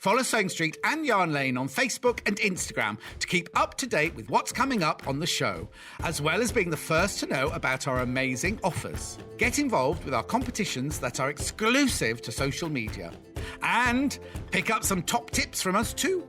Follow Sewing Street and Yarn Lane on Facebook and Instagram to keep up to date with what's coming up on the show, as well as being the first to know about our amazing offers. Get involved with our competitions that are exclusive to social media. And pick up some top tips from us too.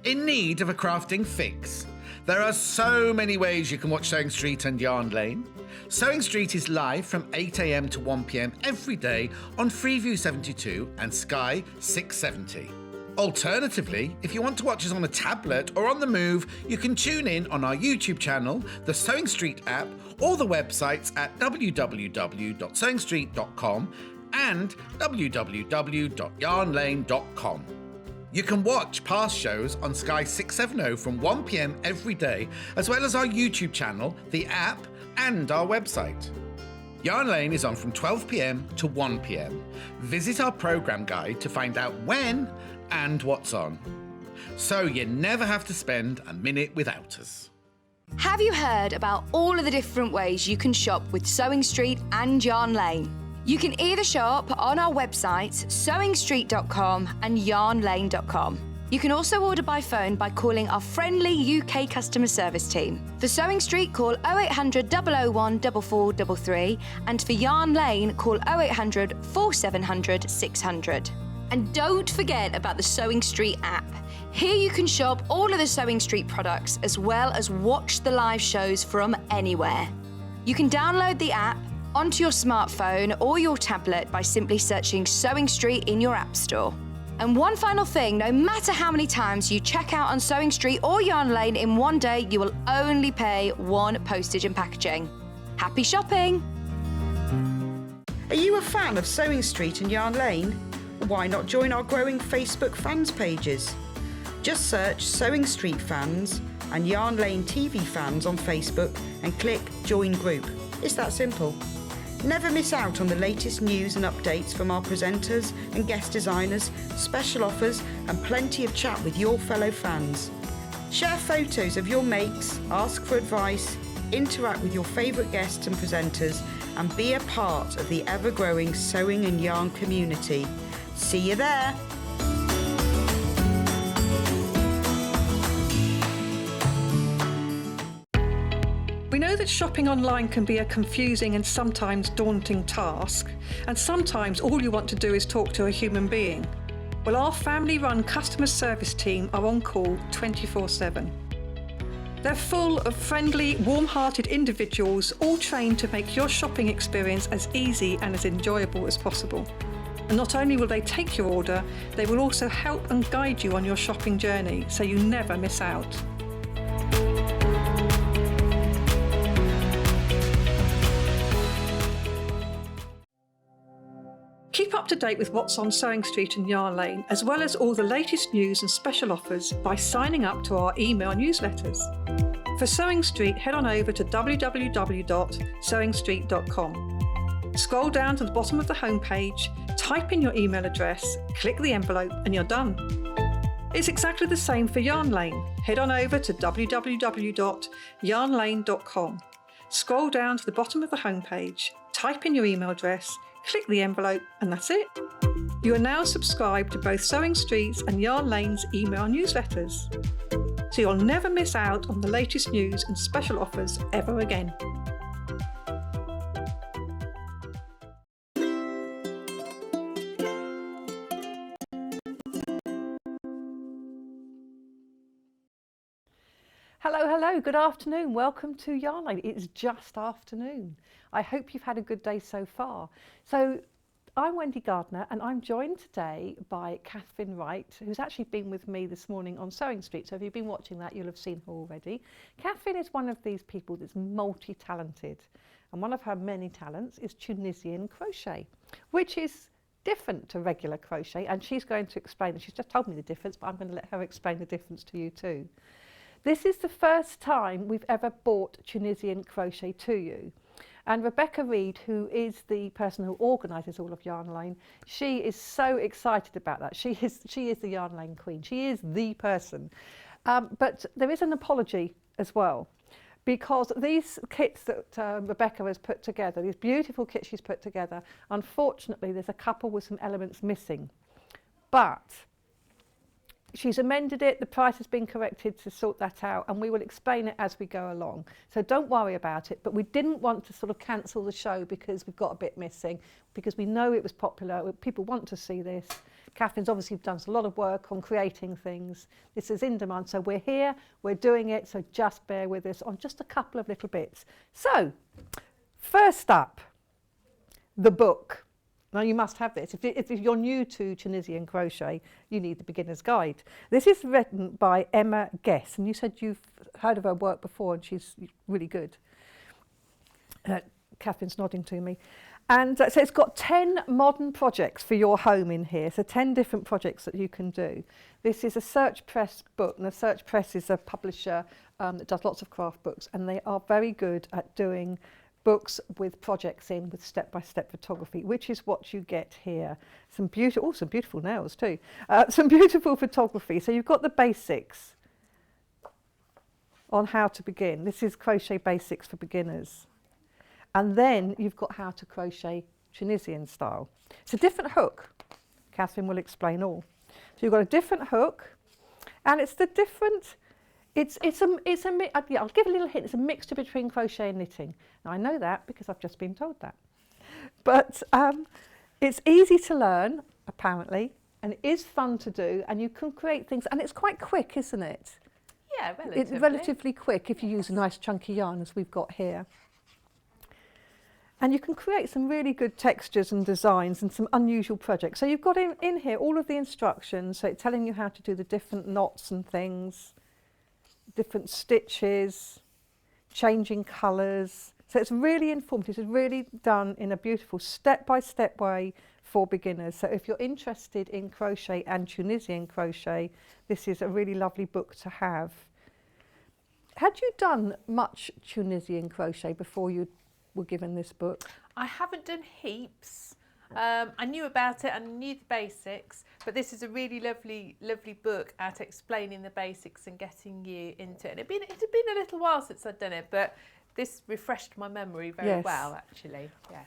In need of a crafting fix? There are so many ways you can watch Sewing Street and Yarn Lane. Sewing Street is live from 8 a.m. to 1 p.m. every day on Freeview 72 and Sky 670. Alternatively, if you want to watch us on a tablet or on the move, you can tune in on our YouTube channel, the Sewing Street app, or the websites at www.sewingstreet.com and www.yarnlane.com. You can watch past shows on Sky 670 from 1 p.m. every day, as well as our YouTube channel, the app, and our website. Yarn Lane is on from 12 p.m. to 1 p.m. Visit our programme guide to find out when and what's on, so you never have to spend a minute without us. Have you heard about all of the different ways you can shop with Sewing Street and Yarn Lane? You can either shop on our websites, sewingstreet.com and yarnlane.com. You can also order by phone by calling our friendly UK customer service team. For Sewing Street, call 0800 001 4433, and for Yarn Lane, call 0800 4700 600. And don't forget about the Sewing Street app. Here you can shop all of the Sewing Street products as well as watch the live shows from anywhere. You can download the app onto your smartphone or your tablet by simply searching Sewing Street in your app store. And one final thing, no matter how many times you check out on Sewing Street or Yarn Lane in one day, you will only pay one postage and packaging. Happy shopping! Are you a fan of Sewing Street and Yarn Lane? Why not join our growing Facebook fans pages? Just search Sewing Street Fans and Yarn Lane TV Fans on Facebook and click Join Group. It's that simple. Never miss out on the latest news and updates from our presenters and guest designers, special offers and plenty of chat with your fellow fans. Share photos of your makes, ask for advice, interact with your favourite guests and presenters, and be a part of the ever-growing sewing and yarn community. See you there! We know that shopping online can be a confusing and sometimes daunting task, and sometimes all you want to do is talk to a human being. Well, our family-run customer service team are on call 24/7. They're full of friendly, warm-hearted individuals, all trained to make your shopping experience as easy and as enjoyable as possible. And not only will they take your order, they will also help and guide you on your shopping journey, so you never miss out. Keep up to date with what's on Sewing Street and Yarn Lane, as well as all the latest news and special offers by signing up to our email newsletters. For Sewing Street, head on over to www.sewingstreet.com. Scroll down to the bottom of the homepage, type in your email address, click the envelope, and you're done. It's exactly the same for Yarn Lane. Head on over to www.yarnlane.com. Scroll down to the bottom of the homepage, type in your email address, click the envelope, and that's it. You are now subscribed to both Sewing Street's and Yarn Lane's email newsletters, so you'll never miss out on the latest news and special offers ever again. Hello, good afternoon. Welcome to Yarn Lane. It's just afternoon. I hope you've had a good day so far. So I'm Wendy Gardner, and I'm joined today by Katharine Wright, who's actually been with me this morning on Sewing Street. So if you've been watching that, you'll have seen her already. Katharine is one of these people that's multi-talented, and one of her many talents is Tunisian crochet, which is different to regular crochet, and she's going to explain it. She's just told me the difference, but I'm going to let her explain the difference to you too. This is the first time we've ever brought Tunisian crochet to you. And Rebecca Reed, who is the person who organises all of Yarn Lane, she is so excited about that. She is the Yarn Lane queen. She is the person. But there is an apology as well, because these kits that Rebecca has put together, these beautiful kits she's put together, unfortunately there's a couple with some elements missing. But she's amended it, the price has been corrected to sort that out, and we will explain it as we go along. So don't worry about it, but we didn't want to sort of cancel the show because we've got a bit missing, because we know it was popular, people want to see this. Katharine's obviously done a lot of work on creating things. This is in demand, so we're here, we're doing it, so just bear with us on just a couple of little bits. So, first up, the book. Now you must have this. If you're new to Tunisian crochet, you need the beginner's guide. This is written by Emma Guess, and you said you've heard of her work before and she's really good. Katharine's nodding to me. And so it's got 10 modern projects for your home in here, so 10 different projects that you can do. This is a Search Press book, and the Search Press is a publisher that does lots of craft books, and they are very good at doing books with projects in, with step-by-step photography, which is what you get here. Some beautiful nails too. Some beautiful photography. So you've got the basics on how to begin. This is Crochet Basics for Beginners. And then you've got how to crochet Tunisian style. It's a different hook. Katharine will explain all. So you've got a different hook, and it's the different. I'll give a little hint. It's a mixture between crochet and knitting. Now I know that because I've just been told that. But it's easy to learn, apparently, and it is fun to do, and you can create things, and it's quite quick, isn't it? Yeah, relatively. It's relatively quick if you use a nice chunky yarn, as we've got here. And you can create some really good textures and designs and some unusual projects. So you've got in here all of the instructions, so it's telling you how to do the different knots and things, different stitches, changing colours. So it's really informative. It's really done in a beautiful step-by-step way for beginners. So if you're interested in crochet and Tunisian crochet, this is a really lovely book to have. Had you done much Tunisian crochet before you were given this book? I haven't done heaps. I knew about it and knew the basics, but this is a really lovely book at explaining the basics and getting you into it. And it had been a little while since I'd done it, but this refreshed my memory very well, actually. Yeah.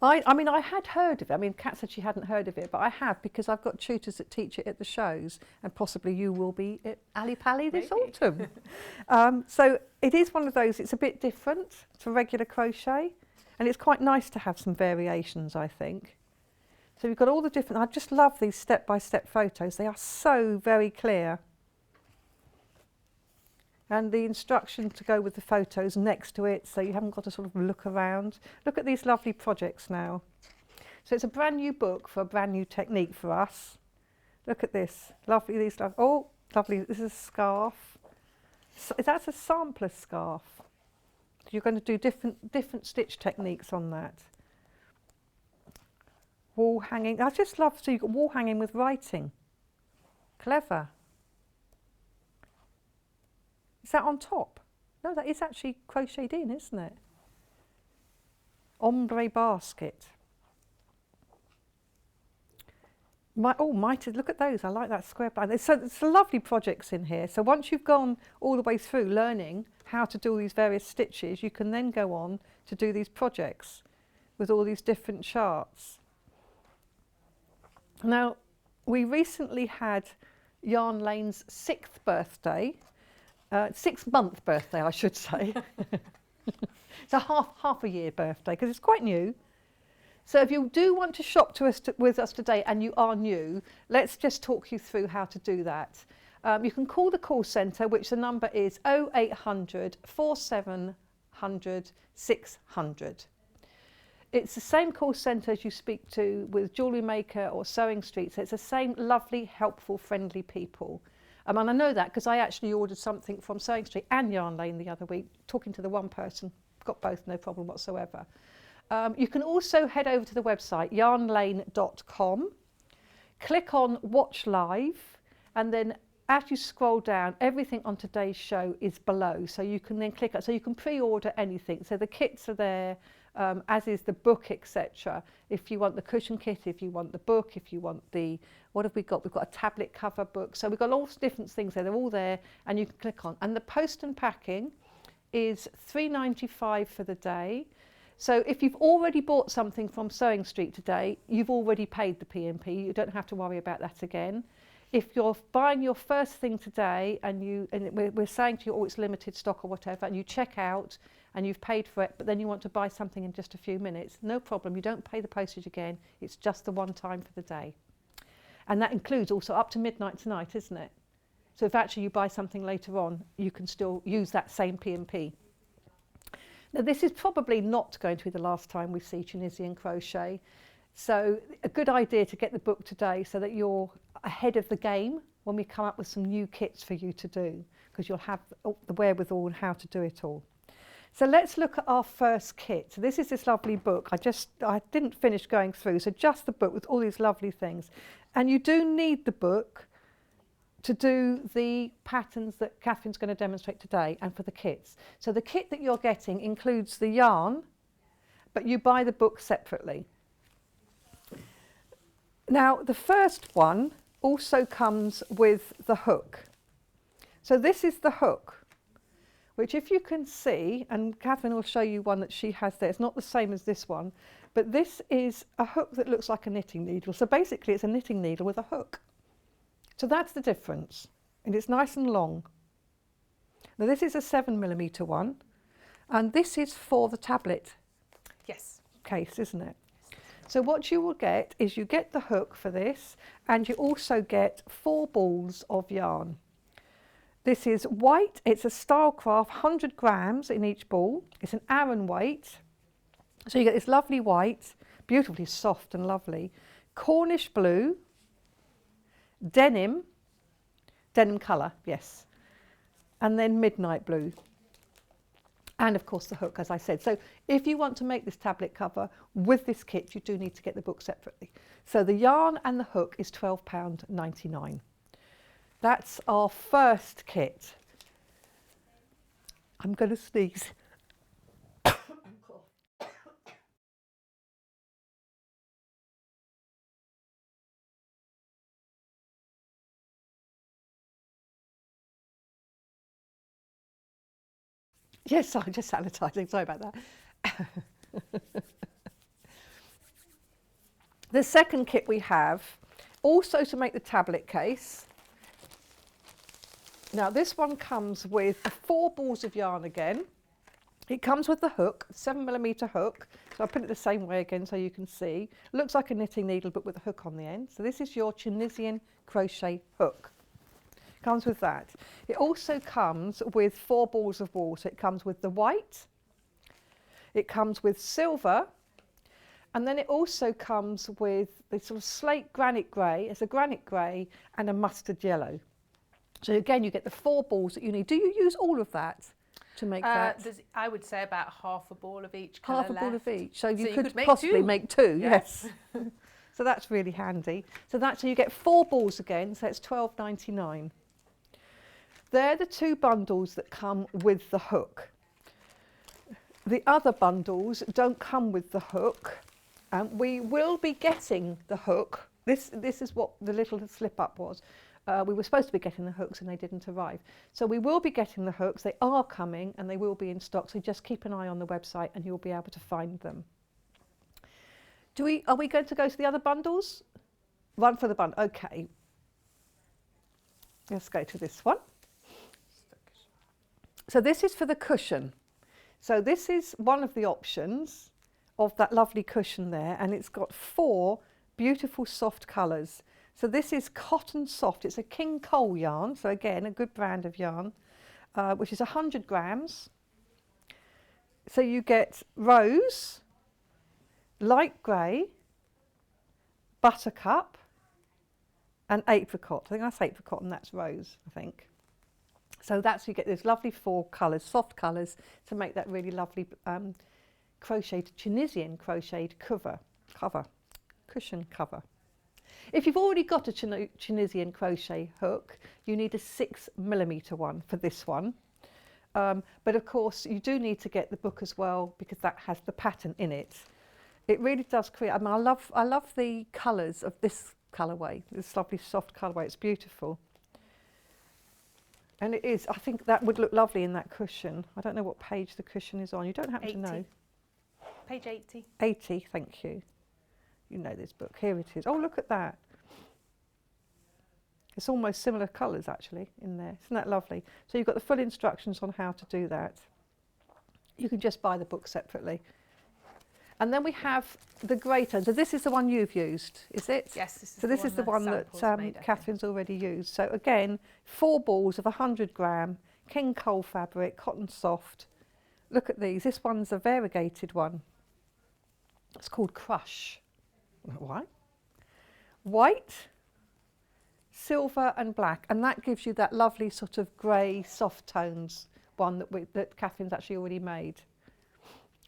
I mean, I had heard of it. I mean, Kat said she hadn't heard of it, but I have, because I've got tutors that teach it at the shows, and possibly you will be at Ali Pali this autumn. So it is one of those, it's a bit different to regular crochet, and it's quite nice to have some variations, I think. So we've got all the different, I just love these step-by-step photos. They are so very clear. And the instruction to go with the photos next to it, so you haven't got to sort of look around. Look at these lovely projects now. So it's a brand new book for a brand new technique for us. Look at this, lovely, oh, lovely, this is a scarf. So that's a sampler scarf. You're going to do different stitch techniques on that. Wall hanging, I just love, so you've got wall hanging with writing. Clever. Is that on top? No, that is actually crocheted in, isn't it? Ombre basket. Look at those. I like that square band. So it's lovely projects in here. So once you've gone all the way through learning how to do all these various stitches, you can then go on to do these projects with all these different charts. Now, we recently had Yarn Lane's 6th birthday. 6-month birthday, I should say. It's a half a year birthday, because it's quite new. So if you do want to shop with us today and you are new, let's just talk you through how to do that. You can call the call centre, which the number is 0800 4700 600. It's the same call centre as you speak to with Jewellery Maker or Sewing Street, so it's the same lovely, helpful, friendly people. And I know that because I actually ordered something from Sewing Street and Yarn Lane the other week, talking to the one person, got both, no problem whatsoever. You can also head over to the website, yarnlane.com, click on Watch Live, and then as you scroll down, everything on today's show is below, so you can then click it, so you can pre-order anything. So the kits are there, as is the book, etc. If you want the cushion kit, if you want the book, if you want the, what have we got? We've got a tablet cover book. So we've got all different things there. They're all there, and you can click on. And the post and packing is £3.95 for the day. So if you've already bought something from Sewing Street today, you've already paid the P&P. You don't have to worry about that again. If you're buying your first thing today and we're saying to you, oh, it's limited stock or whatever, and you check out and you've paid for it, but then you want to buy something in just a few minutes, no problem. You don't pay the postage again. It's just the one time for the day. And that includes also up to midnight tonight, isn't it? So if actually you buy something later on, you can still use that same P&P. Now, this is probably not going to be the last time we see Tunisian crochet. So a good idea to get the book today so that you're ahead of the game when we come up with some new kits for you to do, because you'll have the wherewithal and how to do it all. So let's look at our first kit. So this is this lovely book. I didn't finish going through, so just the book with all these lovely things. And you do need the book to do the patterns that Katharine's going to demonstrate today and for the kits. So the kit that you're getting includes the yarn, but you buy the book separately. Now, the first one also comes with the hook. So this is the hook, which if you can see, and Katharine will show you one that she has there, it's not the same as this one, but this is a hook that looks like a knitting needle. So basically it's a knitting needle with a hook. So that's the difference, and it's nice and long. Now this is a 7mm one, and this is for the tablet case, isn't it? So what you will get is you get the hook for this, and you also get 4 balls of yarn. This is white, it's a Stylecraft, 100 grams in each ball. It's an Aran weight. So you get this lovely white, beautifully soft and lovely, Cornish blue, denim colour, yes, and then midnight blue, and of course the hook, as I said. So if you want to make this tablet cover with this kit, you do need to get the book separately. So the yarn and the hook is £12.99. That's our first kit. I'm going to sneeze. Yes, sorry, just sanitising, sorry about that. The second kit we have, also to make the tablet case. Now this one comes with 4 balls of yarn again. It comes with the hook, 7mm hook. So I'll put it the same way again so you can see. Looks like a knitting needle but with a hook on the end. So this is your Tunisian crochet hook. Comes with that. It also comes with 4 balls of wool. So it comes with the white, it comes with silver, and then it also comes with the sort of slate granite grey. It's a granite grey and a mustard yellow. So again, you get the 4 balls that you need. Do you use all of that to make that? I would say about half a ball of each colour Half a ball of left. each. So you could make possibly 2. make 2, Yes. So that's really handy. So you get 4 balls again, so it's £12.99. They're the 2 bundles that come with the hook. The other bundles don't come with the hook. We will be getting the hook. This is what the little slip up was. We were supposed to be getting the hooks and they didn't arrive. So we will be getting the hooks. They are coming and they will be in stock. So just keep an eye on the website and you'll be able to find them. Are we going to go to the other bundles? Run for the bundle. Okay. Let's go to this one. So this is for the cushion. So this is one of the options of that lovely cushion there, and it's got 4 beautiful soft colours. So this is Cotton Soft. It's a King Cole yarn, so again a good brand of yarn, which is 100 grams. So you get rose, light grey, buttercup and apricot. I think that's apricot and that's rose, I think. So you get those lovely 4 colours, soft colours, to make that really lovely Tunisian crocheted cushion cover. If you've already got a Tunisian crochet hook, you need a 6mm one for this one. But of course, you do need to get the book as well because that has the pattern in it. It really does create. I mean, I love the colours of this colourway. This lovely soft colourway. It's beautiful. And it is, I think that would look lovely in that cushion. I don't know what page the cushion is on. You don't happen to know. Page 80. 80, thank you. You know this book. Here it is. Oh, look at that. It's almost similar colours actually in there. Isn't that lovely? So you've got the full instructions on how to do that. You can just buy the book separately. And then we have the greater. So this is the one you've used, is it? Yes, this is the one that Catherine's already used. So again, 4 balls of 100 gram, King Cole fabric, cotton soft. Look at these. This one's a variegated one. It's called Crush. Why? White, silver and black. And that gives you that lovely sort of grey, soft tones one that Catherine's actually already made.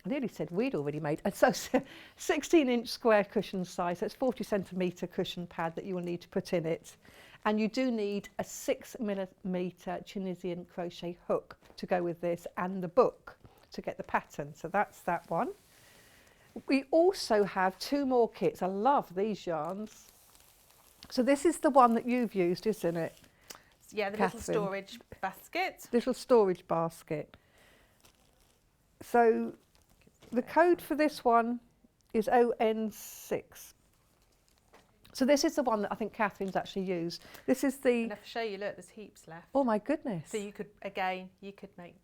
I nearly said we'd already made. And so 16-inch square cushion size, that's 40 centimetre cushion pad that you will need to put in it. And you do need a 6mm Tunisian crochet hook to go with this and the book to get the pattern. So that's that one. We also have 2 more kits. I love these yarns. So this is the one that you've used, isn't it? Yeah, the Katharine. little storage basket. Little storage basket. So the code for this one is ON6. So this is the one that I think Catherine's actually used. This is the... And if I show you, look, there's heaps left. Oh my goodness. So you could, again, you could make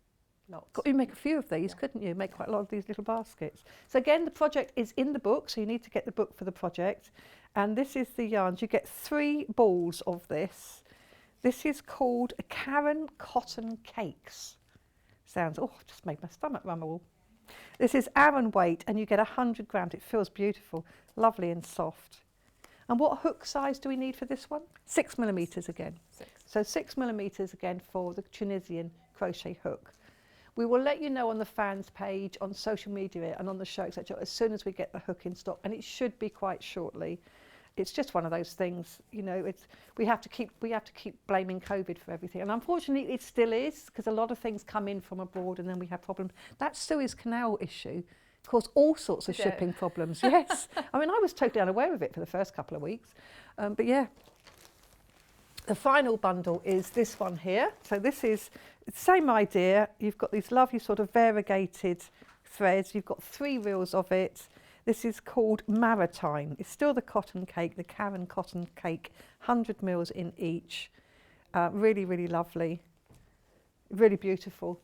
lots. You make a few of these, couldn't you? Make quite a lot of these little baskets. So again, the project is in the book, so you need to get the book for the project. And this is the yarns. You get 3 balls of this. This is called Karen Cotton Cakes. Sounds, oh, just made my stomach rumble. This is Aran weight, and you get 100 grams. It feels beautiful, lovely and soft. And what hook size do we need for this one? 6mm again. 6. So 6mm again for the Tunisian crochet hook. We will let you know on the fans page, on social media and on the show, etc., as soon as we get the hook in stock, and it should be quite shortly. It's just one of those things, you know. We have to keep blaming COVID for everything, and unfortunately it still is, because a lot of things come in from abroad and then we have problems. That Suez Canal issue caused all sorts of shipping problems. Yes, I mean I was totally unaware of it for the first couple of weeks, but yeah. The final bundle is this one here. So this is the same idea. You've got these lovely sort of variegated threads. You've got 3 reels of it. This is called Maritime. It's still the cotton cake, the Karen cotton cake, 100 mils in each. Really, really lovely, really beautiful.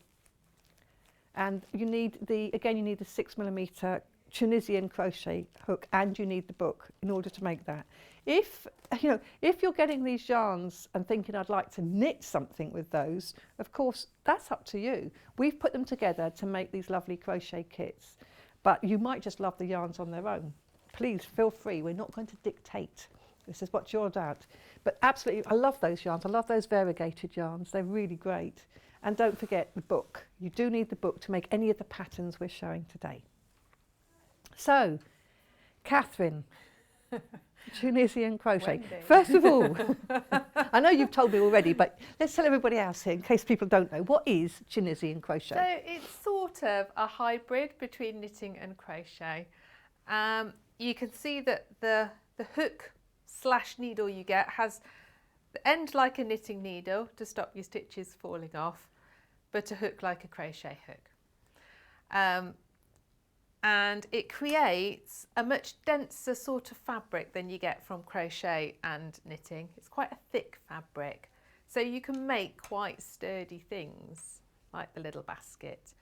And you need the 6mm Tunisian crochet hook, and you need the book in order to make that. If you're getting these yarns and thinking I'd like to knit something with those, of course that's up to you. We've put them together to make these lovely crochet kits, but you might just love the yarns on their own. Please feel free. We're not going to dictate. This is what you're about. But absolutely, I love those yarns. I love those variegated yarns. They're really great. And don't forget the book. You do need the book to make any of the patterns we're showing today. So, Katharine, Tunisian crochet. Wendy. First of all, I know you've told me already, but let's tell everybody else here, in case people don't know, what is Tunisian crochet? So it's sort of a hybrid between knitting and crochet. You can see that the hook / needle you get has the end like a knitting needle to stop your stitches falling off, but a hook like a crochet hook. And it creates a much denser sort of fabric than you get from crochet and knitting. It's quite a thick fabric, so you can make quite sturdy things like the little basket,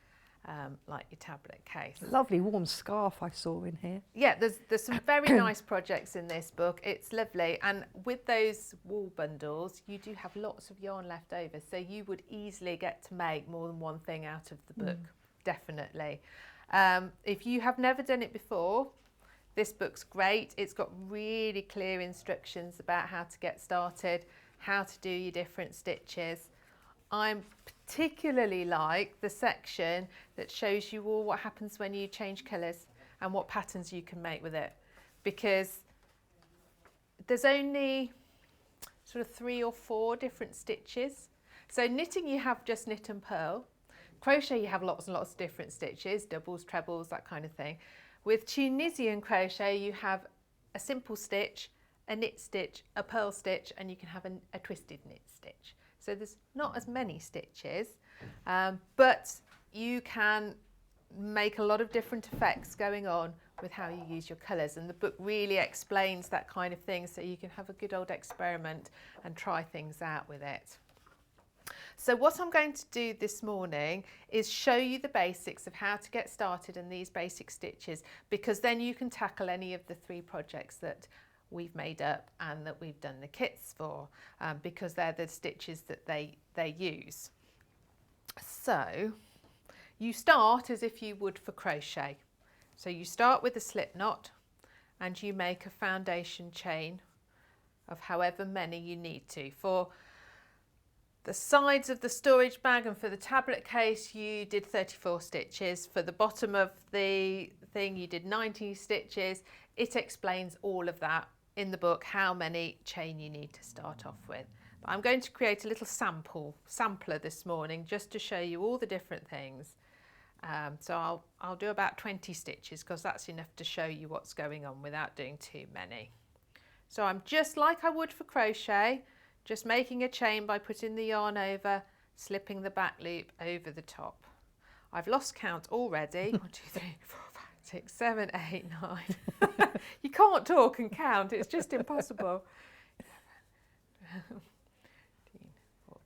like your tablet case. Lovely warm scarf I saw in here. Yeah, there's some very nice projects in this book. It's lovely, and with those wool bundles you do have lots of yarn left over, so you would easily get to make more than one thing out of the book. Definitely. If you have never done it before, this book's great. It's got really clear instructions about how to get started, how to do your different stitches. I particularly like the section that shows you all what happens when you change colours and what patterns you can make with it, because there's only sort of 3 or 4 different stitches. So knitting you have just knit and purl. Crochet you have lots and lots of different stitches, doubles, trebles, that kind of thing. With Tunisian crochet you have a simple stitch, a knit stitch, a purl stitch, and you can have a twisted knit stitch. So there's not as many stitches, but you can make a lot of different effects going on with how you use your colours, and the book really explains that kind of thing, so you can have a good old experiment and try things out with it. So what I'm going to do this morning is show you the basics of how to get started in these basic stitches, because then you can tackle any of the 3 projects that we've made up and that we've done the kits for, because they're the stitches that they use. So you start as if you would for crochet. So you start with a slip knot and you make a foundation chain of however many you need to. For the sides of the storage bag and for the tablet case you did 34 stitches. For the bottom of the thing you did 90 stitches. It explains all of that in the book, how many chain you need to start off with. But I'm going to create a little sampler this morning just to show you all the different things. So I'll do about 20 stitches because that's enough to show you what's going on without doing too many. So I'm just like I would for crochet, just making a chain by putting the yarn over, slipping the back loop over the top. I've lost count already. 1, 2, 3, 4, 5, 6, 7, 8, 9. You can't talk and count, it's just impossible. 11, 13, 14.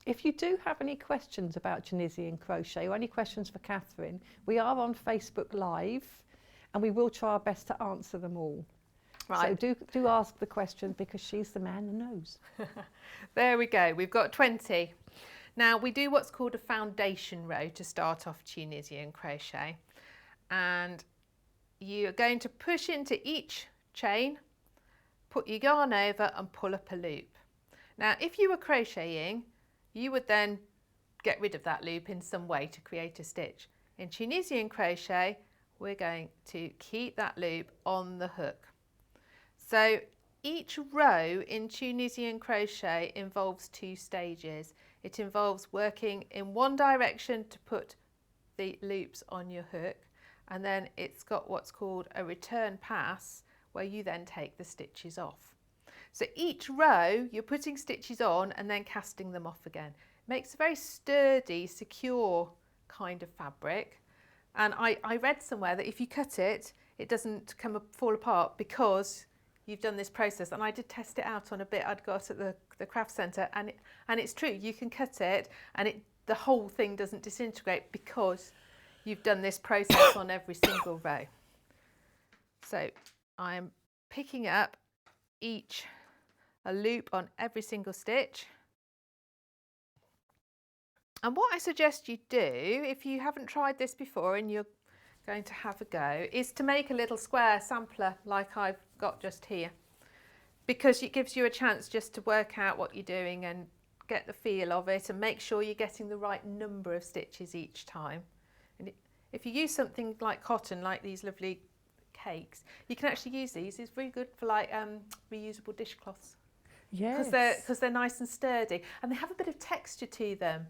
If you do have any questions about Tunisian crochet or any questions for Katharine, we are on Facebook Live and we will try our best to answer them all. Right. So do ask the questions because she's the man who knows. There we go, we've got 20. Now we do what's called a foundation row to start off Tunisian crochet, and you're going to push into each chain, put your yarn over and pull up a loop. Now if you were crocheting, you would then get rid of that loop in some way to create a stitch. In Tunisian crochet, we're going to keep that loop on the hook. So each row in Tunisian crochet involves 2 stages. It involves working in one direction to put the loops on your hook, and then it's got what's called a return pass where you then take the stitches off. So each row you're putting stitches on and then casting them off again. Makes a very sturdy, secure kind of fabric. And I read somewhere that if you cut it, it doesn't fall apart because you've done this process. And I did test it out on a bit I'd got at the craft centre, and it's true, you can cut it and the whole thing doesn't disintegrate because you've done this process on every single row. So I'm picking up a loop on every single stitch. And what I suggest you do, if you haven't tried this before and you're going to have a go, is to make a little square sampler like I've got just here, because it gives you a chance just to work out what you're doing and get the feel of it and make sure you're getting the right number of stitches each time. And if you use something like cotton, like these lovely cakes, you can actually use these. It's very good for like reusable dishcloths. Yes. Because they're nice and sturdy and they have a bit of texture to them.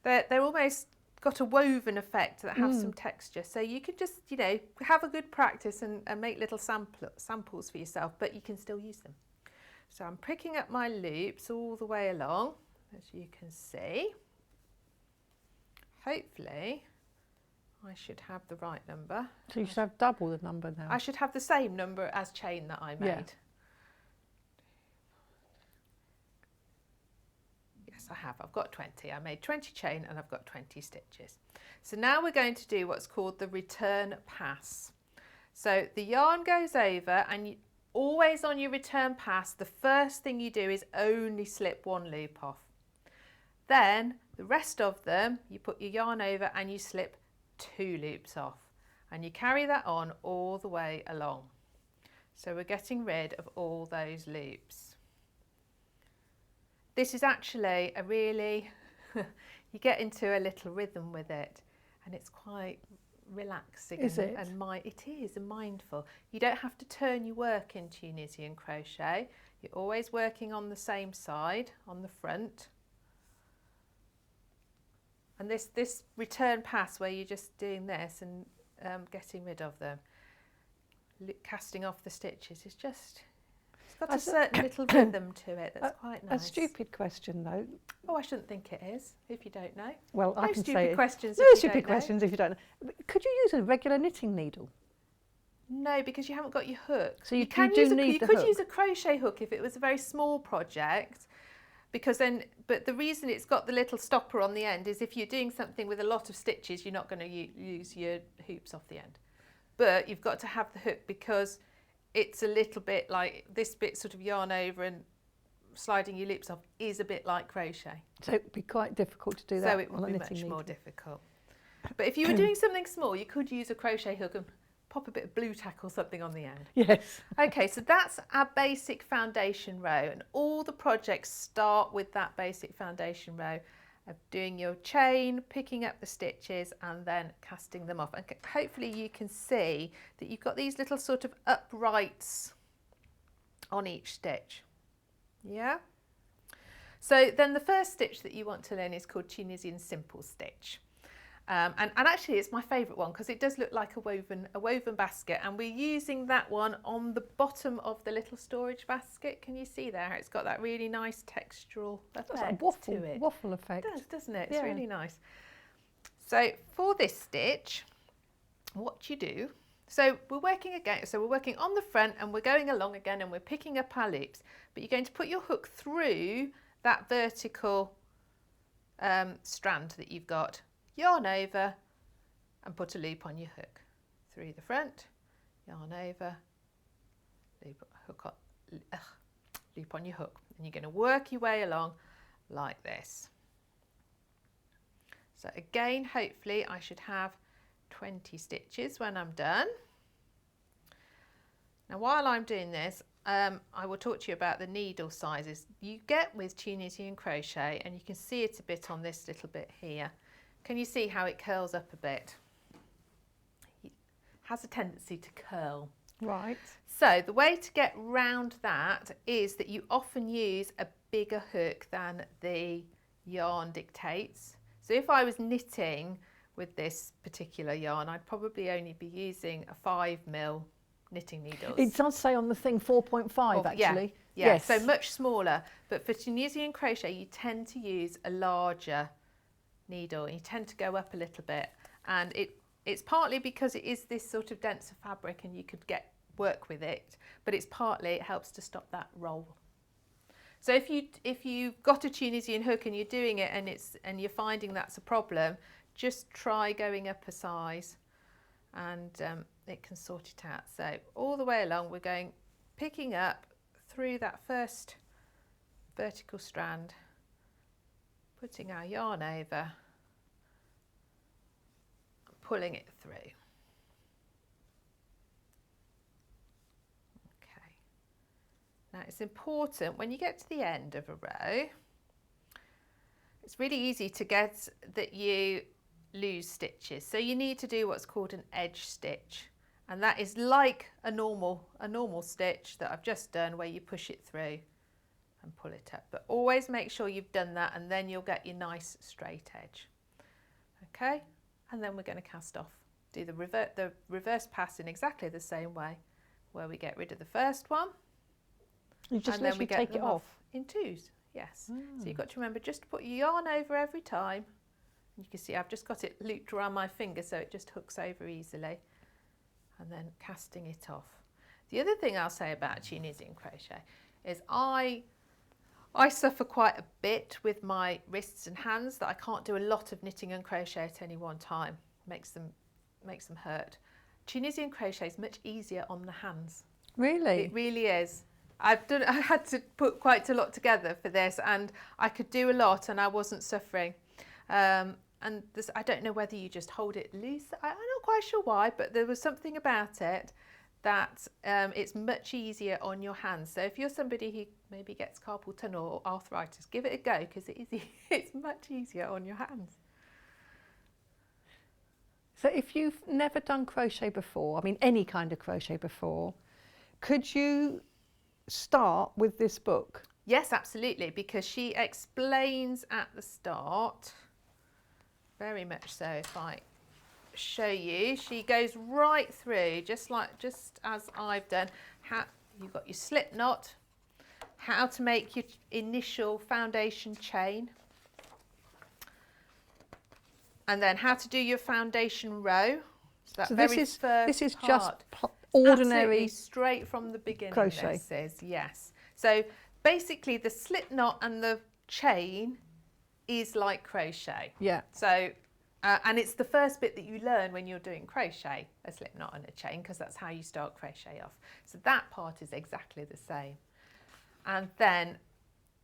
They're almost got a woven effect that have some texture. So you can just, have a good practice and make little samples for yourself, but you can still use them. So I'm picking up my loops all the way along, as you can see. Hopefully I should have the right number. So you should have double the number now. I should have the same number as chain that I made. Yeah. Yes, I have. I've got 20. I made 20 chain and I've got 20 stitches. So now we're going to do what's called the return pass. So the yarn goes over, and always on your return pass, the first thing you do is only slip one loop off. Then the rest of them, you put your yarn over and you slip 2 loops off, and you carry that on all the way along. So we're getting rid of all those loops. This is actually a really, you get into a little rhythm with it, and it's quite relaxing. Is it? It is, and mindful. You don't have to turn your work in Tunisian crochet. You're always working on the same side, on the front. And this return pass where you're just doing this and getting rid of them, casting off the stitches, is just, it's got a certain little rhythm to it that's quite A nice. stupid question, though. Oh, I shouldn't think it is, if you don't know. Well, I No can stupid say questions no if you stupid don't know. questions if you don't know. Could you use a regular knitting needle? No, because you haven't got your hook. So you can do use need you the could hook. use a crochet hook if it was a very small project, because then. But the reason it's got the little stopper on the end is if you're doing something with a lot of stitches, you're not going to use your hoops off the end. But you've got to have the hook because it's a little bit like this bit, sort of yarn over and sliding your loops off is a bit like crochet. So it'd be quite difficult to do that So it on would a be knitting much needle. more difficult. But if you were doing something small, you could use a crochet hook and pop a bit of blue tack or something on the end. Yes. Okay, so that's our basic foundation row, and all the projects start with that basic foundation row of doing your chain, picking up the stitches and then casting them off. And hopefully you can see that you've got these little sort of uprights on each stitch. Yeah? So then the first stitch that you want to learn is called Tunisian simple stitch. And actually it's my favourite one because it does look like a woven basket, and we're using that one on the bottom of the little storage basket. Can you see there? It's got that really nice textural That's like effect a waffle, to it. waffle effect. It does, doesn't it? It's Yeah. really nice. So for this stitch, what you do, so we're working again, so we're working on the front and we're going along again and we're picking up our loops, but you're going to put your hook through that vertical strand that you've got, yarn over and put a loop on your hook through the front, yarn over, loop on your hook, and you're going to work your way along like this. So again, hopefully I should have 20 stitches when I'm done. Now while I'm doing this, I will talk to you about the needle sizes you get with Tunisian crochet, and you can see it a bit on this little bit here. Can you see how it curls up a bit? It has a tendency to curl. Right. So the way to get round that is that you often use a bigger hook than the yarn dictates. So if I was knitting with this particular yarn, I'd probably only be using a 5mm knitting needles. It does say on the thing 4.5 actually. Yeah, Yes. so much smaller. But for Tunisian crochet, you tend to use a larger needle. You tend to go up a little bit, and it's partly because it is this sort of denser fabric and you could work with it, but it's partly it helps to stop that roll. So if you've got a Tunisian hook and you're doing it and you're finding that's a problem, just try going up a size and it can sort it out. So all the way along we're going picking up through that first vertical strand, putting our yarn over, pulling it through. Okay. Now it's important when you get to the end of a row, it's really easy to get that you lose stitches. So you need to do what's called an edge stitch, and that is like a normal stitch that I've just done, where you push it through and pull it up. But always make sure you've done that, and then you'll get your nice straight edge. Okay, and then we're going to cast off. Do the reverse pass in exactly the same way, where we get rid of the first one. You just and then we literally get take it them off. in twos. Yes. So you've got to remember just to put your yarn over every time. You can see I've just got it looped around my finger so it just hooks over easily, and then casting it off. The other thing I'll say about Tunisian crochet is I suffer quite a bit with my wrists and hands, that I can't do a lot of knitting and crochet at any one time. Makes them hurt. Tunisian crochet is much easier on the hands. Really? It really is. I had to put quite a lot together for this, and I could do a lot and I wasn't suffering. And this, I don't know whether you just hold it loose. I'm not quite sure why, but there was something about it that it's much easier on your hands. So if you're somebody who maybe gets carpal tunnel or arthritis, give it a go, because it's much easier on your hands. So if you've never done crochet before, I mean any kind of crochet before, could you start with this book? Yes, absolutely, because she explains at the start, very much so. If I show you, she goes right through, just as I've done. You've got your slip knot, how to make your initial foundation chain, and then how to do your foundation row. So this is just Absolutely ordinary straight from the beginning. crochet. This is, yes. So basically, the slip knot and the chain is like crochet. Yeah. So, and it's the first bit that you learn when you're doing crochet, a slip knot and a chain, because that's how you start crochet off. So that part is exactly the same. And then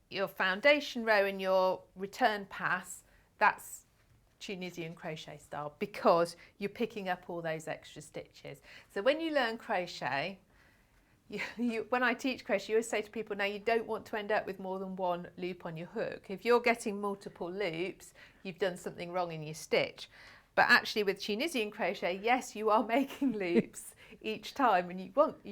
your foundation row and your return pass, that's Tunisian crochet style, because you're picking up all those extra stitches. So when you learn crochet, when I teach crochet, you always say to people, now you don't want to end up with more than one loop on your hook. If you're getting multiple loops, you've done something wrong in your stitch. But actually with Tunisian crochet, yes, you are making loops each time, and you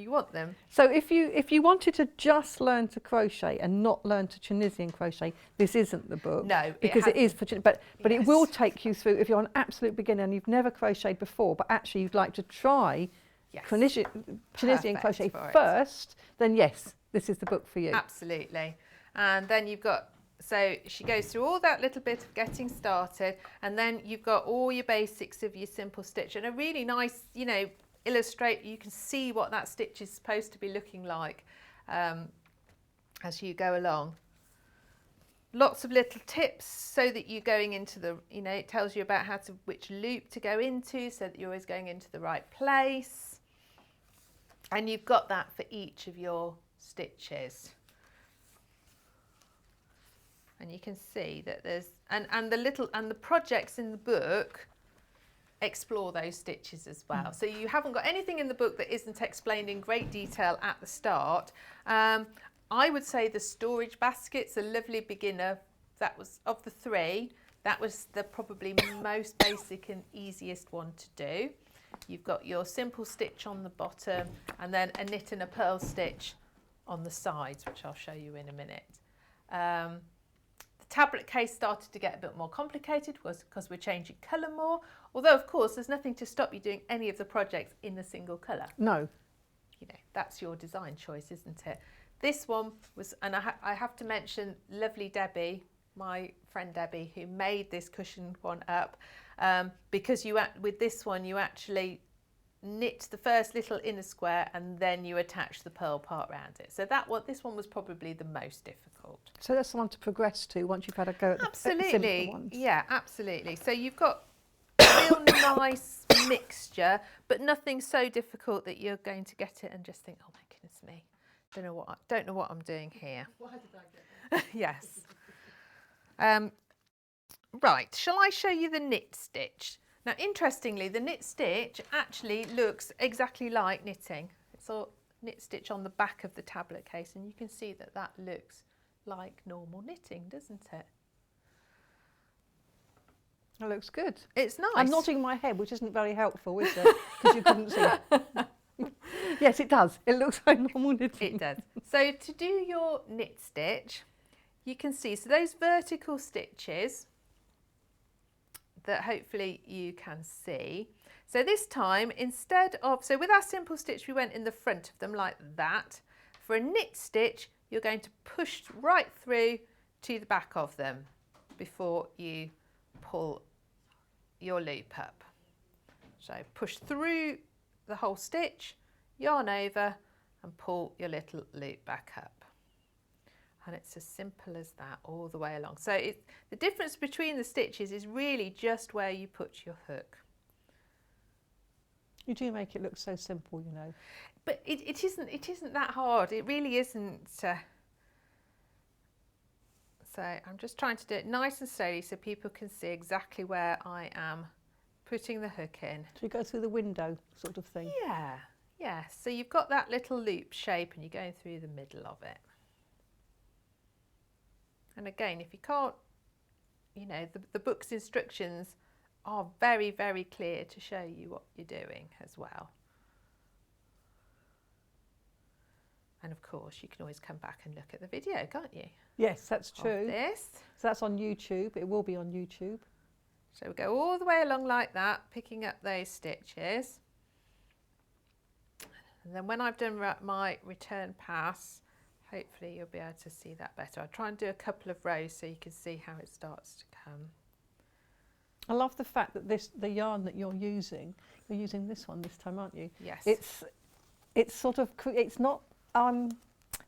want them. So if you wanted to just learn to crochet and not learn to Tunisian crochet, this isn't the book. No, because it is for but it will Yes. take you through if you're an absolute beginner and you've never crocheted before, but actually you'd like to try Yes. Tunisian Perfect crochet for it. first, then yes, this is the book for you. Absolutely. And then you've got, so she goes through all that little bit of getting started, and then you've got all your basics of your simple stitch, and a really nice, you know, illustrate, you can see what that stitch is supposed to be looking like as you go along. Lots of little tips so that you're going into the, you know, it tells you about which loop to go into so that you're always going into the right place. And you've got that for each of your stitches. And you can see that there's, and the projects in the book explore those stitches as well. So you haven't got anything in the book that isn't explained in great detail at the start. I would say the storage basket's a lovely beginner. That was, of the three, that was the probably most basic and easiest one to do. You've got your simple stitch on the bottom and then a knit and a purl stitch on the sides, which I'll show you in a minute. The tablet case started to get a bit more complicated because we're changing colour more, although of course there's nothing to stop you doing any of the projects in a single colour. No. You know, that's your design choice, isn't it? This one was, and I have to mention lovely Debbie, my friend Debbie, who made this cushion one up, because with this one you actually knit the first little inner square and then you attach the purl part around it. So this one was probably the most difficult. So that's the one to progress to once you've had a go at the simple Absolutely, ones. yeah, absolutely. So you've got a real nice mixture, but nothing so difficult that you're going to get it and just think, oh my goodness me, don't know what I'm doing here. Why did I get that? Yes. Right, shall I show you the knit stitch? Now, interestingly, the knit stitch actually looks exactly like knitting. It's a knit stitch on the back of the tablet case, and you can see that that looks like normal knitting, doesn't it? It looks good. It's nice. I'm nodding my head, which isn't very helpful, is it? Because you couldn't see. Yes, it does. It looks like normal knitting. It does. So to do your knit stitch, you can see, so those vertical stitches that hopefully you can see. So this time, instead of, so with our simple stitch, we went in the front of them like that. For a knit stitch, you're going to push right through to the back of them before you pull your loop up. So push through the whole stitch, yarn over and pull your little loop back up. And it's as simple as that all the way along. So the difference between the stitches is really just where you put your hook. You do make it look so simple, you know. But it isn't that hard. It really isn't. So I'm just trying to do it nice and slowly so people can see exactly where I am putting the hook in. So you go through the window sort of thing. Yeah, yeah. So you've got that little loop shape and you're going through the middle of it. And again, if you can't, you know, the book's instructions are very, very clear to show you what you're doing as well. And of course, you can always come back and look at the video, can't you? Yes, that's Of true. this. So that's on YouTube. It will be on YouTube. So we go all the way along like that, picking up those stitches. And then when I've done my return pass, Hopefully you'll be able to see that better. I'll try and do a couple of rows so you can see how it starts to come. I love the fact that the yarn that you're using this one this time, aren't you? Yes. It's sort of, it's not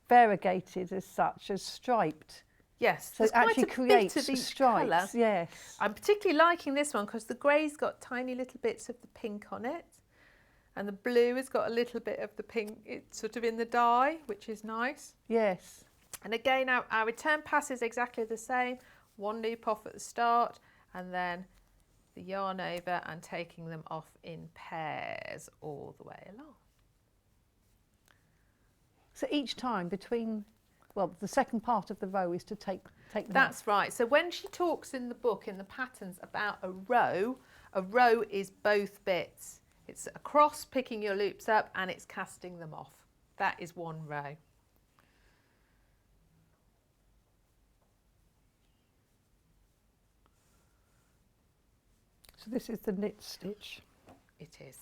variegated as such, as striped. Yes, So it actually creates stripes. Colour. Yes. I'm particularly liking this one because the grey's got tiny little bits of the pink on it, and the blue has got a little bit of the pink. It's sort of in the dye, which is nice. Yes. And again, our return pass is exactly the same. One loop off at the start, and then the yarn over and taking them off in pairs all the way along. So each time between, well, the second part of the row is to take them That's off. right. So when she talks in the book, in the patterns, about a row is both bits. It's across, picking your loops up, and it's casting them off. That is one row. So this is the knit stitch. It is.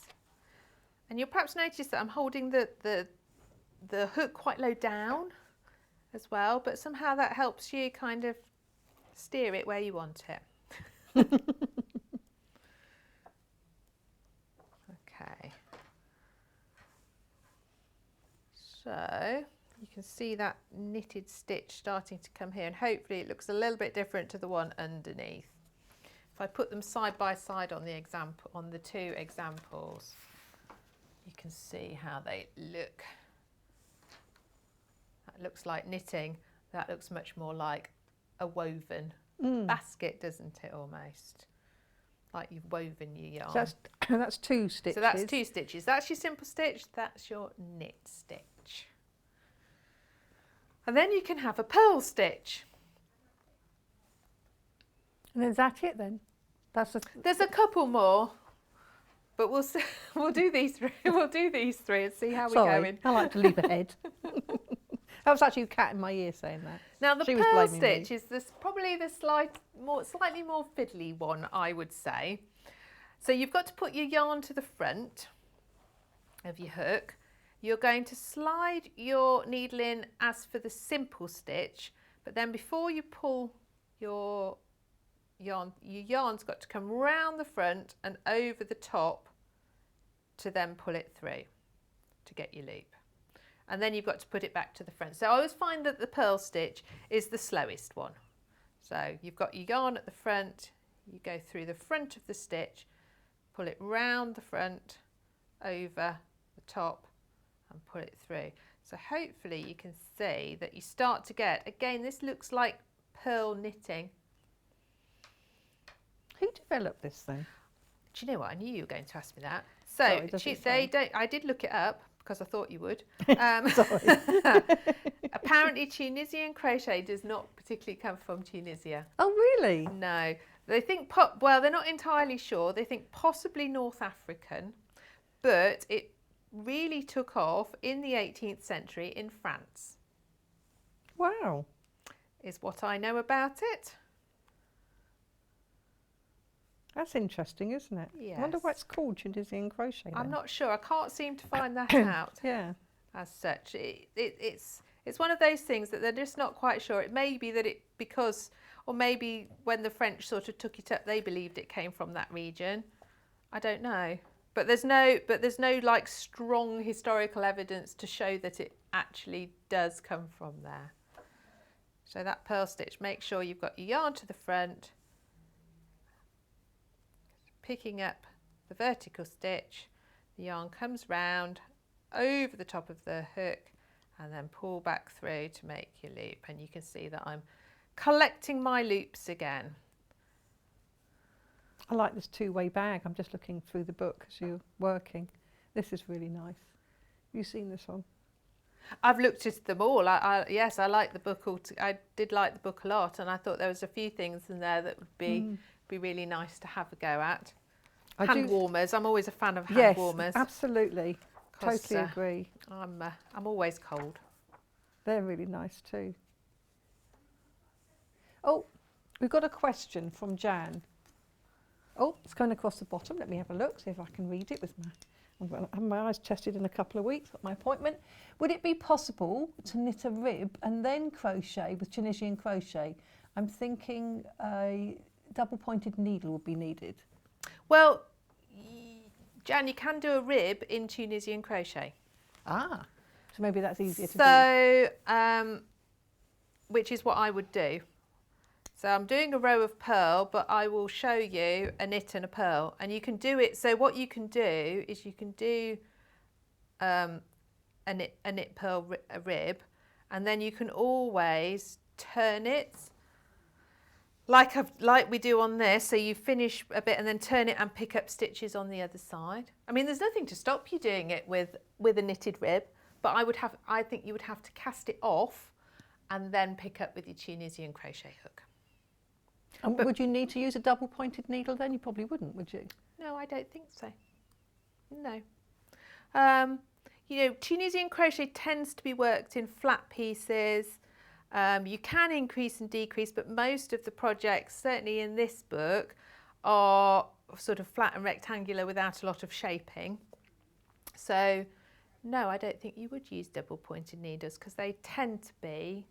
And you'll perhaps notice that I'm holding the hook quite low down as well, but somehow that helps you kind of steer it where you want it. Okay. So you can see that knitted stitch starting to come here, and hopefully it looks a little bit different to the one underneath. If I put them side by side on the two examples, you can see how they look. That looks like knitting. That looks much more like a woven basket, doesn't it, almost? Like you've woven your yarn. So that's two stitches. So that's two stitches. That's your simple stitch. That's your knit stitch. And then you can have a purl stitch. And is that it then? There's a couple more, but we'll see, we'll do these three. We'll do these three and see how we're going. I like to leap ahead. That was actually a cat in my ear saying that. Now the She was purl blaming stitch me. is probably the slightly more fiddly one, I would say. So you've got to put your yarn to the front of your hook. You're going to slide your needle in as for the simple stitch, but then before you pull your yarn's got to come round the front and over the top to then pull it through to get your loop. And then you've got to put it back to the front. So I always find that the purl stitch is the slowest one. So you've got your yarn at the front, you go through the front of the stitch, pull it round the front, over the top and pull it through. So hopefully you can see that you start to get, again, this looks like purl knitting. Who developed this then? Do you know what? I knew you were going to ask me that. So Sorry, does it say? I did look it up because I thought you would. Sorry. Apparently Tunisian crochet does not particularly come from Tunisia. Oh, really? No. They think, well, they're not entirely sure. They think possibly North African, but it really took off in the 18th century in France, Wow. is what I know about it. That's interesting, isn't it? I wonder why Yes. it's called Tunisian crochet then. I'm not sure. I can't seem to find that out. Yeah. As such, it's one of those things that they're just not quite sure. It may be that or maybe when the French sort of took it up, they believed it came from that region. I don't know, but there's no like strong historical evidence to show that it actually does come from there. So that purl stitch, make sure you've got your yarn to the front, picking up the vertical stitch, the yarn comes round over the top of the hook and then pull back through to make your loop, and you can see that I'm collecting my loops again. I like this two-way bag. I'm just looking through the book as you're working. This is really nice. Have you seen this one? I've looked at them all. Yes, I like the book. I did like the book a lot, and I thought there was a few things in there that would be really nice to have a go at. Hand warmers. I'm always a fan of hand warmers. Yes, absolutely. Totally agree. I'm always cold. They're really nice too. Oh, we've got a question from Jan. Oh, it's going across the bottom. Let me have a look, see if I can read it with I'm going to have my eyes tested in a couple of weeks at my appointment. Would it be possible to knit a rib and then crochet with Tunisian crochet? I'm thinking a double-pointed needle would be needed. Well, Jan, you can do a rib in Tunisian crochet. Ah, so maybe that's easier to do. So, which is what I would do. So I'm doing a row of purl, but I will show you a knit and a purl, and you can do it. So what you can do is you can do a knit purl a rib, and then you can always turn it like we do on this. So you finish a bit and then turn it and pick up stitches on the other side. I mean, there's nothing to stop you doing it with a knitted rib, but I think you would have to cast it off and then pick up with your Tunisian crochet hook. And would you need to use a double-pointed needle then? You probably wouldn't, would you? No, I don't think so. No. You know, Tunisian crochet tends to be worked in flat pieces. You can increase and decrease, but most of the projects, certainly in this book, are sort of flat and rectangular without a lot of shaping. So, no, I don't think you would use double-pointed needles because they tend to be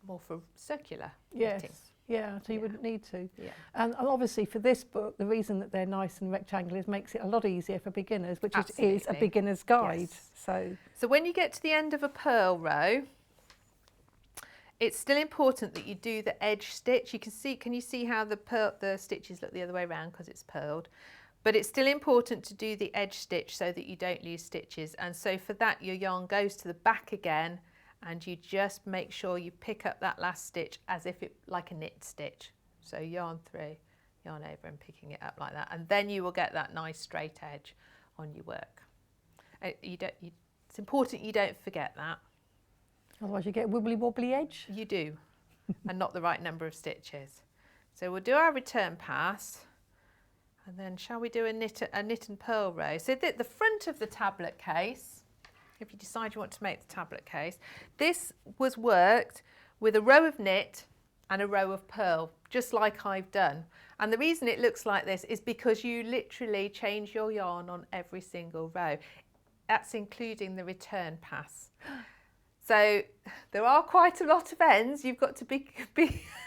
more for circular knitting. Yeah, so you wouldn't need to. Yeah. And obviously for this book, the reason that they're nice and rectangular makes it a lot easier for beginners, which is a beginner's guide. Yes. So when you get to the end of a purl row, it's still important that you do the edge stitch. Can you see how the stitches look the other way around because it's purled? But it's still important to do the edge stitch so that you don't lose stitches. And so for that, your yarn goes to the back again, and you just make sure you pick up that last stitch as if it like a knit stitch. So yarn through, yarn over and picking it up like that. And then you will get that nice straight edge on your work. It's important you don't forget that. Otherwise you get a wibbly wobbly edge. You do, and not the right number of stitches. So we'll do our return pass, and then shall we do a knit and purl row? So the front of the tablet case, if you decide you want to make the tablet case, this was worked with a row of knit and a row of purl, just like I've done. And the reason it looks like this is because you literally change your yarn on every single row. That's including the return pass. So there are quite a lot of ends. You've got to be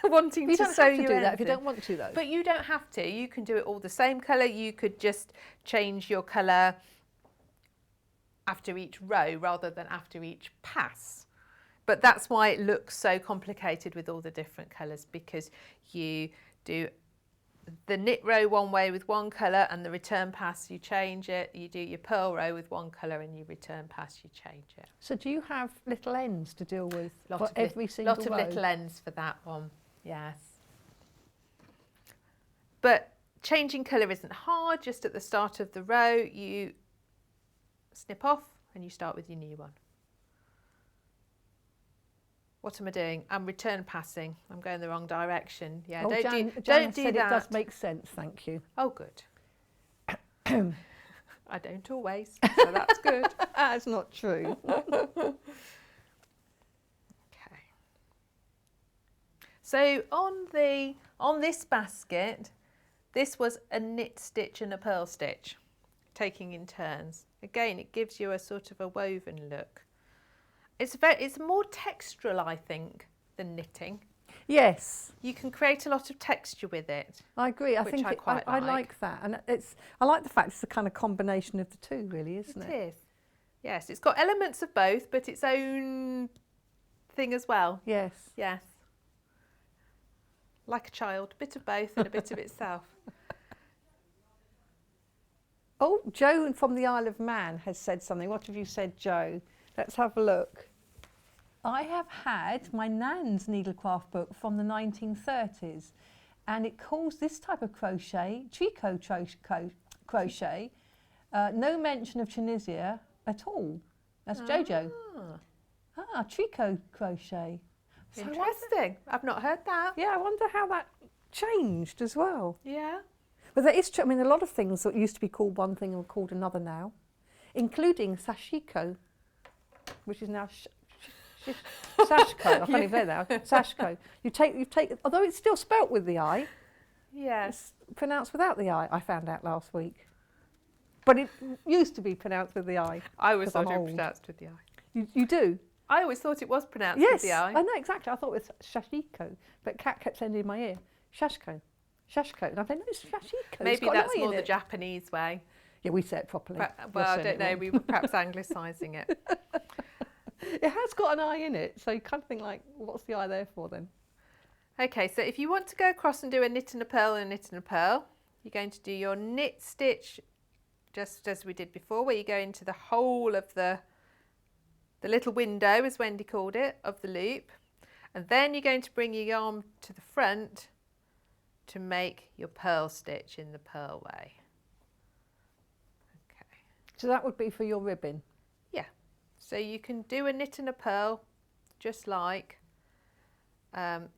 wanting to sew your ends. You don't have to do that if you don't want to, though. But you don't have to. You can do it all the same colour. You could just change your colour after each row rather than after each pass. But that's why it looks so complicated with all the different colours, because you do the knit row one way with one colour and the return pass you change it. You do your purl row with one colour and your return pass you change it. So do you have little ends to deal with for every single row? Lot of little ends for that one, yes. But changing colour isn't hard. Just at the start of the row you snip off and you start with your new one. What am I doing? I'm return passing. I'm going the wrong direction. Yeah, don't do that. It does make sense, thank you. Oh, good. I don't always, so that's good. That's not true. Okay. So on this basket, this was a knit stitch and a purl stitch, taking in turns. Again, it gives you a sort of a woven look. It's more textural, I think, than knitting. Yes. You can create a lot of texture with it. I agree. I like that. And I like the fact it's a kind of combination of the two, really, isn't it? It is. Yes, it's got elements of both, but its own thing as well. Yes. Yes. Like a child, a bit of both and a bit of itself. Oh, Joe from the Isle of Man has said something. What have you said, Joe? Let's have a look. I have had my Nan's needlecraft book from the 1930s, and it calls this type of crochet tricot crochet. No mention of Tunisia at all. That's Jojo. Tricot crochet. So Interesting. I've not heard that. Yeah, I wonder how that changed as well. Yeah. But that is true. I mean, a lot of things that used to be called one thing are called another now, including sashiko, which is now sashiko. I can't even say that. Sashiko. You take. Although it's still spelt with the I. Yes. It's pronounced without the I. I found out last week. But it used to be pronounced with the I. I always 'cause thought I'm it old. was pronounced with the I. You do? I always thought it was pronounced Yes, with the I. I know exactly. I thought it was Shashiko, but Kat kept saying in my ear, Shashko, Shashko. And I think, no, it's Shashiko. Maybe that's more the Japanese. Japanese way. Yeah, we say it properly. Well, You're I saying don't it know. wrong. We were perhaps anglicising it. It has got an I in it, so you kind of think like, what's the I there for then? Okay, so if you want to go across and do a knit and a purl and a knit and a purl, you're going to do your knit stitch just as we did before, where you go into the whole of the little window, as Wendy called it, of the loop. And then you're going to bring your yarn to the front to make your purl stitch in the purl way. Okay. So that would be for your ribbon. Yeah. So you can do a knit and a purl just like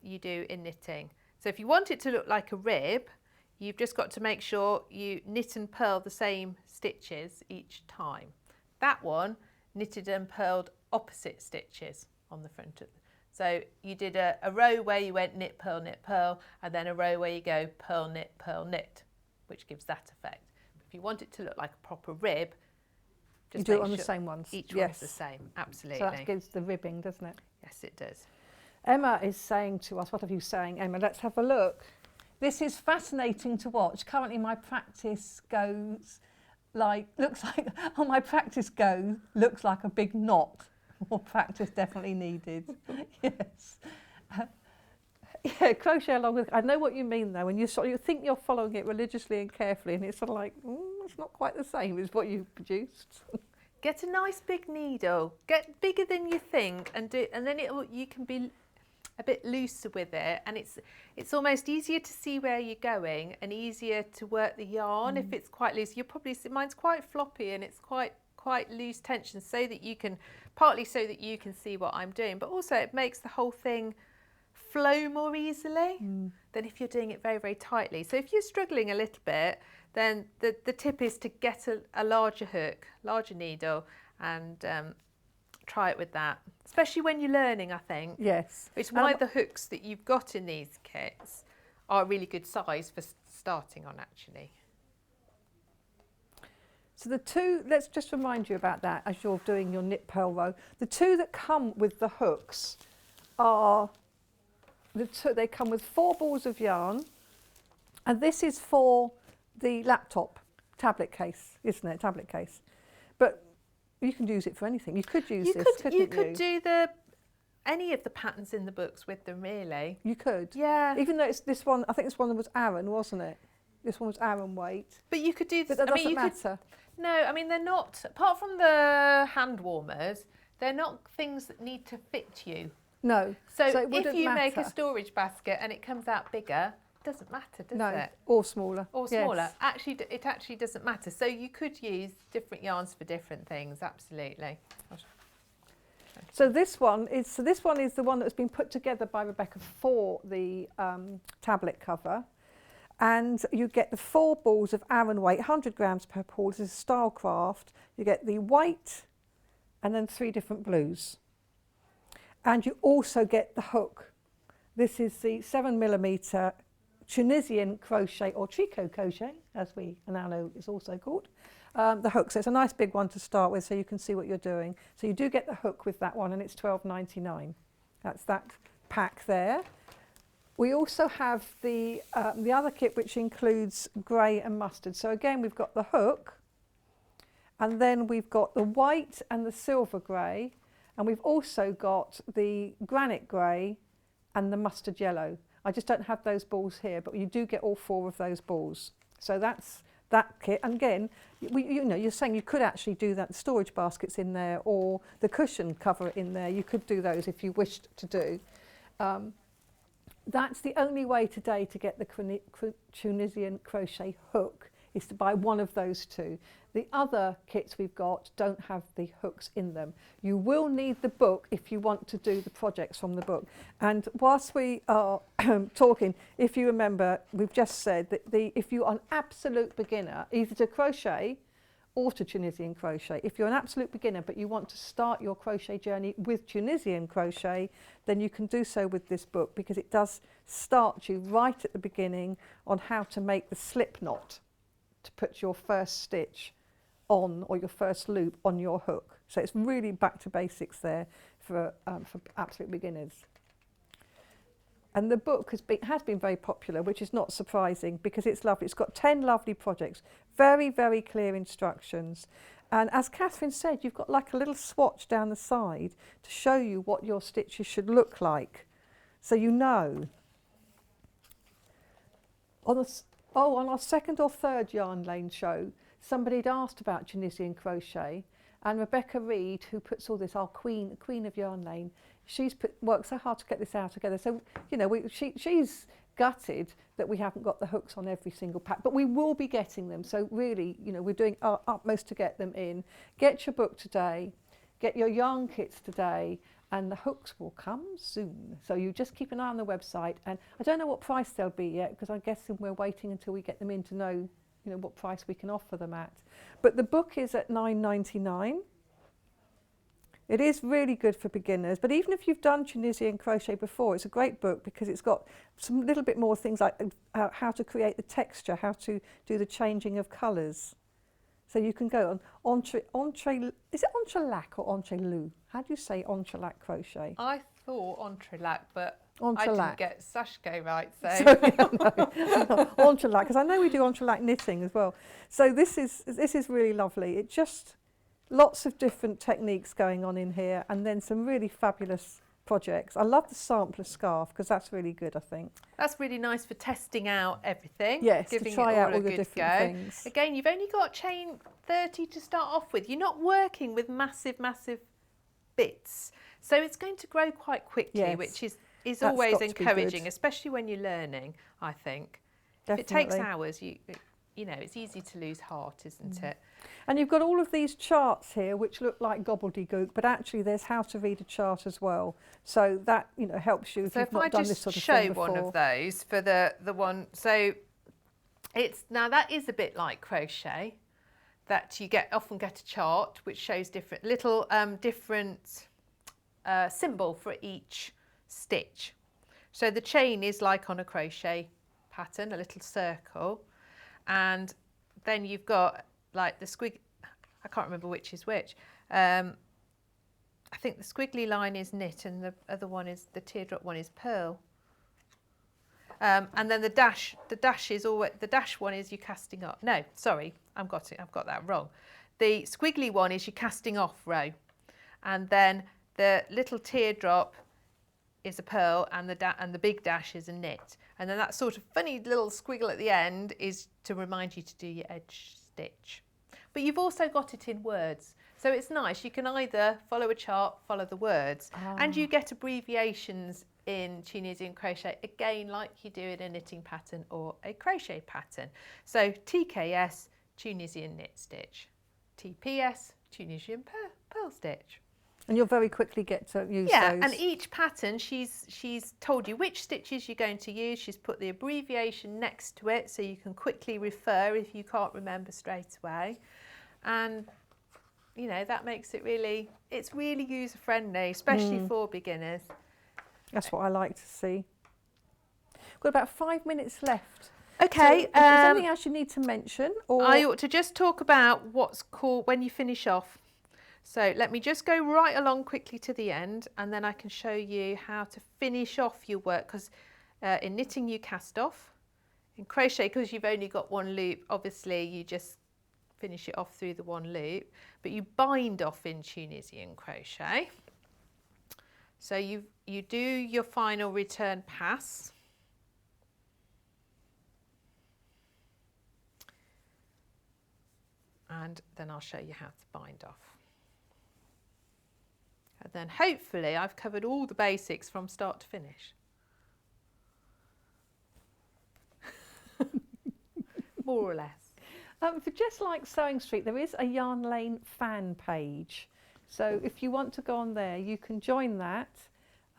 you do in knitting. So if you want it to look like a rib, you've just got to make sure you knit and purl the same stitches each time. That one knitted and purled opposite stitches on the front of so you did a row where you went knit, purl, and then a row where you go purl, knit, which gives that effect. If you want it to look like a proper rib, You just do it make on the sure same ones. each Yes. one's the same, absolutely. So that gives the ribbing, doesn't it? Yes, it does. Emma is saying to us, what have you saying, Emma? Let's have a look. This is fascinating to watch. Currently my practice goes like, looks like, on my practice go, looks like a big knot. More practice definitely needed. Yes. Yeah, crochet along with, I know what you mean though, when you think you're following it religiously and carefully and it's sort of like, it's not quite the same as what you've produced. Get a nice big needle, get bigger than you think, and then you can be a bit looser with it, and it's almost easier to see where you're going and easier to work the yarn if it's quite loose. You'll probably see mine's quite floppy and it's quite loose tension, so that you can see what I'm doing, but also it makes the whole thing flow more easily than if you're doing it very, very tightly. So if you're struggling a little bit, then the tip is to get a larger hook, larger needle, and try it with that, especially when you're learning, I think. Yes. It's why the hooks that you've got in these kits are a really good size for starting on, actually. So the two, let's just remind you about that as you're doing your knit purl row. The two that come with the hooks are, they come with 4 balls of yarn, and this is for the laptop tablet case, isn't it? Tablet case. But you can use it for anything. You could use this, couldn't you? You could do any of the patterns in the books with them, really. You could. Yeah. Even though it's this one, I think this one was Aran, wasn't it? This one was Aran weight. But you could do this. But that doesn't matter. No, I mean, they're not, apart from the hand warmers, they're not things that need to fit you. No. So it if wouldn't you make a matter. storage basket and it comes out bigger, it doesn't matter, does No, it? or smaller. Or Yes. smaller. Actually, it actually doesn't matter. So you could use different yarns for different things, absolutely. So this one is the one that's been put together by Rebecca for the tablet cover. And you get the 4 balls of Aran weight, 100 grams per ball. This is style craft. You get the white and then 3 different blues. And you also get the hook. This is the 7mm Tunisian crochet, or tricot crochet, as we now know it's also called. The hook. So it's a nice big one to start with, so you can see what you're doing. So you do get the hook with that one, and it's $12.99. That's that pack there. We also have the other kit, which includes grey and mustard. So again, we've got the hook, and then we've got the white and the silver grey, and we've also got the granite grey and the mustard yellow. I just don't have those balls here, but you do get all 4 of those balls. So that's that kit. And again, you're saying you could actually do that, the storage baskets in there, or the cushion cover in there. You could do those if you wished to do. That's the only way today to get the Tunisian crochet hook, is to buy one of those 2. The other kits we've got don't have the hooks in them. You will need the book if you want to do the projects from the book. And whilst we are talking, if you remember, we've just said that if you're an absolute beginner, either to crochet or to Tunisian crochet. If you're an absolute beginner but you want to start your crochet journey with Tunisian crochet, then you can do so with this book, because it does start you right at the beginning on how to make the slip knot to put your first stitch on, or your first loop on your hook. So it's really back to basics there for absolute beginners. And the book has been very popular, which is not surprising because it's lovely. It's got 10 lovely projects, very, very clear instructions. And as Katharine said, you've got like a little swatch down the side to show you what your stitches should look like. So you know. On our second or third Yarn Lane show, somebody had asked about Tunisian crochet, and Rebecca Reed, who puts all this, our queen of Yarn Lane, she's worked so hard to get this out together. So, you know, she's gutted that we haven't got the hooks on every single pack, but we will be getting them. So really, you know, we're doing our utmost to get them in. Get your book today, get your yarn kits today, and the hooks will come soon. So you just keep an eye on the website, and I don't know what price they'll be yet, because I'm guessing we're waiting until we get them in to know, you know, what price we can offer them at. But the book is at £9.99. It is really good for beginners, but even if you've done Tunisian crochet before, it's a great book because it's got some little bit more things like how to create the texture, how to do the changing of colours. So you can go on is it entrelac or entrelou? How do you say entrelac crochet? I thought entrelac, but Entrelac. I didn't get Sashko right, so. Entrelac, because I know we do entrelac knitting as well. So this is really lovely. It just lots of different techniques going on in here, and then some really fabulous projects. I love the sampler scarf because that's really good, I think. That's really nice for testing out everything. Yes, giving to try it out all a the good different go. things. Again, you've only got chain 30 to start off with. You're not working with massive bits. So it's going to grow quite quickly, Yes, which is that's always got to be encouraging, good. especially when you're learning, I think. Definitely. If it takes hours, you know, it's easy to lose heart, isn't it? And you've got all of these charts here which look like gobbledygook, but actually there's how to read a chart as well. So that, you know, helps you if you've not done this sort of thing before. So if I just show one of those for the one, so now that is a bit like crochet, that you often get a chart which shows different symbol for each stitch. So the chain is like on a crochet pattern, a little circle, and then you've got like the squig, I can't remember which is which. I think the squiggly line is knit and the other one is, the teardrop one is purl. And then the dash is always, the dash one is you casting off. No, sorry, I've got that wrong. The squiggly one is you casting off row. And then the little teardrop is a purl and the big dash is a knit. And then that sort of funny little squiggle at the end is to remind you to do your edge stitch. But you've also got it in words. So it's nice. You can either follow a chart, follow the words, and you get abbreviations in Tunisian crochet, again, like you do in a knitting pattern or a crochet pattern. So TKS, Tunisian knit stitch. TPS, Tunisian purl stitch. And you'll very quickly get to use those. And each pattern, she's told you which stitches you're going to use. She's put the abbreviation next to it so you can quickly refer if you can't remember straight away. And, you know, that makes it really, it's really user-friendly, especially for beginners. That's what I like to see. We've got about 5 minutes left. Okay. So if there's anything else you need to mention? Or I ought to just talk about what's called when you finish off. So let me just go right along quickly to the end, and then I can show you how to finish off your work, because in knitting you cast off. In crochet, because you've only got one loop, obviously you just finish it off through the one loop, but you bind off in Tunisian crochet. So you do your final return pass. And then I'll show you how to bind off. And then hopefully I've covered all the basics from start to finish. More or less. For Just Like Sewing Street, there is a Yarn Lane fan page. So if you want to go on there, you can join that,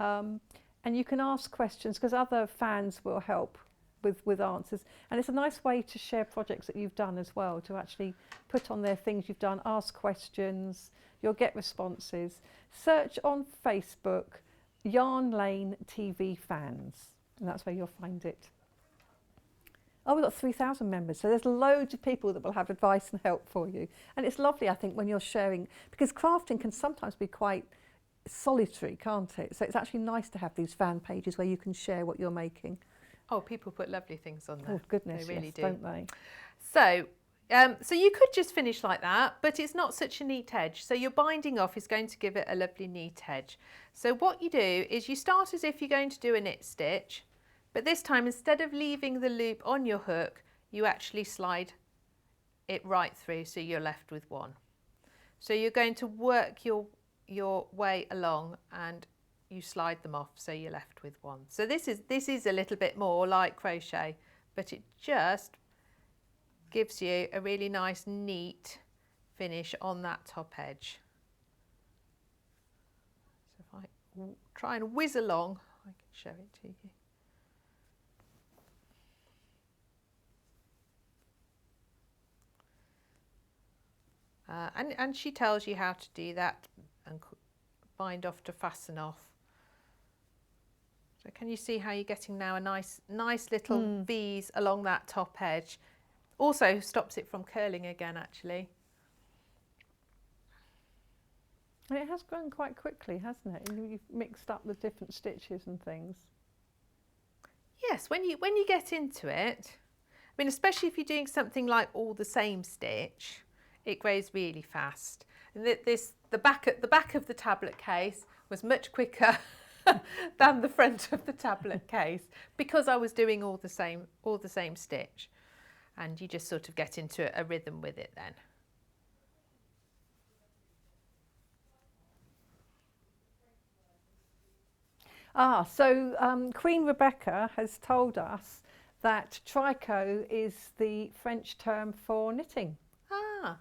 and you can ask questions because other fans will help with answers. And it's a nice way to share projects that you've done as well, to actually put on there things you've done, ask questions, you'll get responses. Search on Facebook, Yarn Lane TV Fans, and that's where you'll find it. Oh, we've got 3,000 members, so there's loads of people that will have advice and help for you. And it's lovely, I think, when you're sharing, because crafting can sometimes be quite solitary, can't it? So it's actually nice to have these fan pages where you can share what you're making. Oh, people put lovely things on there. Oh, goodness, they really yes, do. don't they? So, so you could just finish like that, but it's not such a neat edge. So your binding off is going to give it a lovely neat edge. So what you do is you start as if you're going to do a knit stitch, but this time instead of leaving the loop on your hook, you actually slide it right through so you're left with one. So you're going to work your way along and you slide them off so you're left with one. So this is a little bit more like crochet, but it just gives you a really nice neat finish on that top edge. So if I try and whiz along, I can show it to you. And she tells you how to do that and bind off to fasten off. So can you see how you're getting now a nice little V's along that top edge? Also stops it from curling again, actually. And it has grown quite quickly, hasn't it? And you've mixed up the different stitches and things. Yes, when you get into it, I mean, especially if you're doing something like all the same stitch, it grows really fast. And the back of the tablet case was much quicker than the front of the tablet case because I was doing all the same stitch, and you just sort of get into a rhythm with it then. So Queen Rebecca has told us that tricot is the French term for knitting. Ah,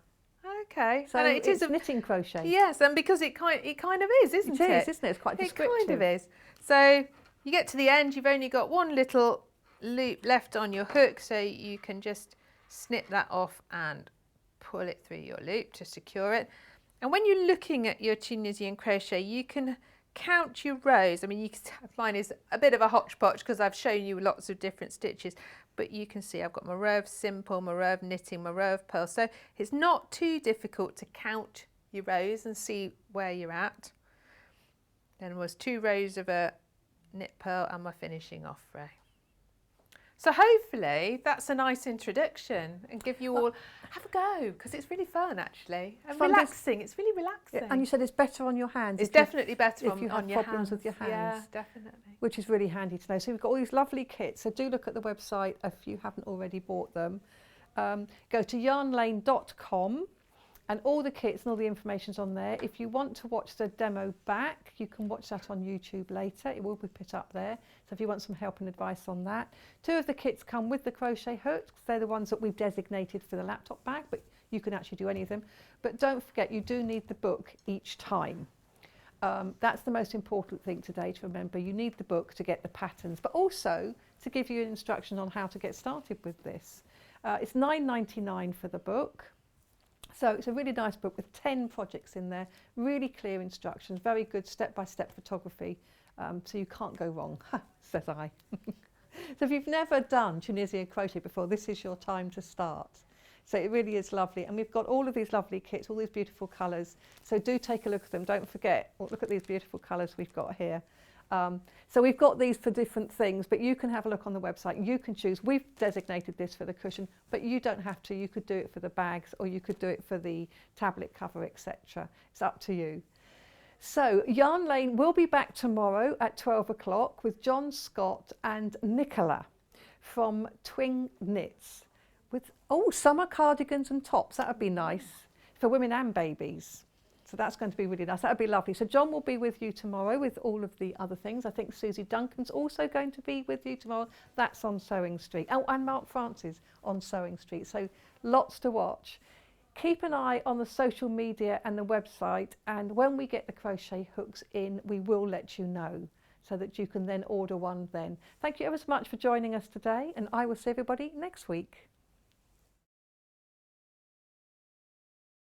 okay. So and it is knitting crochet. Yes, and because it kind of is, isn't it? It is, isn't it? It's quite descriptive. It kind of is. So you get to the end, you've only got one little loop left on your hook, so you can just snip that off and pull it through your loop to secure it. And when you're looking at your Tunisian crochet, you can count your rows. I mean, you can, mine is a bit of a hodgepodge because I've shown you lots of different stitches, but you can see I've got my row of simple, my row of knitting, my row of purl. So it's not too difficult to count your rows and see where you're at. Then there was 2 rows of a knit purl and my finishing off row. So hopefully that's a nice introduction and give you all, have a go, because it's really fun actually, and relaxing. It's really relaxing. Yeah, and you said it's better on your hands. It's definitely better if you on have your problems hands. with your hands. Yeah, definitely. Which is really handy to know. So we've got all these lovely kits, so do look at the website if you haven't already bought them. Go to yarnlane.com and all the kits and all the information's on there. If you want to watch the demo back, you can watch that on YouTube later. It will be put up there. So if you want some help and advice on that. 2 of the kits come with the crochet hooks. They're the ones that we've designated for the laptop bag, but you can actually do any of them. But don't forget, you do need the book each time. That's the most important thing today to remember. You need the book to get the patterns, but also to give you an instruction on how to get started with this. It's $9.99 for the book. So it's a really nice book with 10 projects in there, really clear instructions, very good step-by-step photography, so you can't go wrong, says I. So if you've never done Tunisian crochet before, this is your time to start. So it really is lovely, and we've got all of these lovely kits, all these beautiful colours, so do take a look at them. Don't forget, look at these beautiful colours we've got here. So we've got these for different things, but you can have a look on the website. You can choose. We've designated this for the cushion, but you don't have to. You could do it for the bags, or you could do it for the tablet cover, etc. It's up to you. So Yarn Lane will be back tomorrow at 12 o'clock with John Scott and Nicola from Twing Knits with summer cardigans and tops. That would be nice for women and babies. So that's going to be really nice. That would be lovely. So John will be with you tomorrow with all of the other things. I think Susie Duncan's also going to be with you tomorrow. That's on Sewing Street. Oh, and Mark Francis on Sewing Street. So lots to watch. Keep an eye on the social media and the website. And when we get the crochet hooks in, we will let you know so that you can then order one then. Thank you ever so much for joining us today. And I will see everybody next week.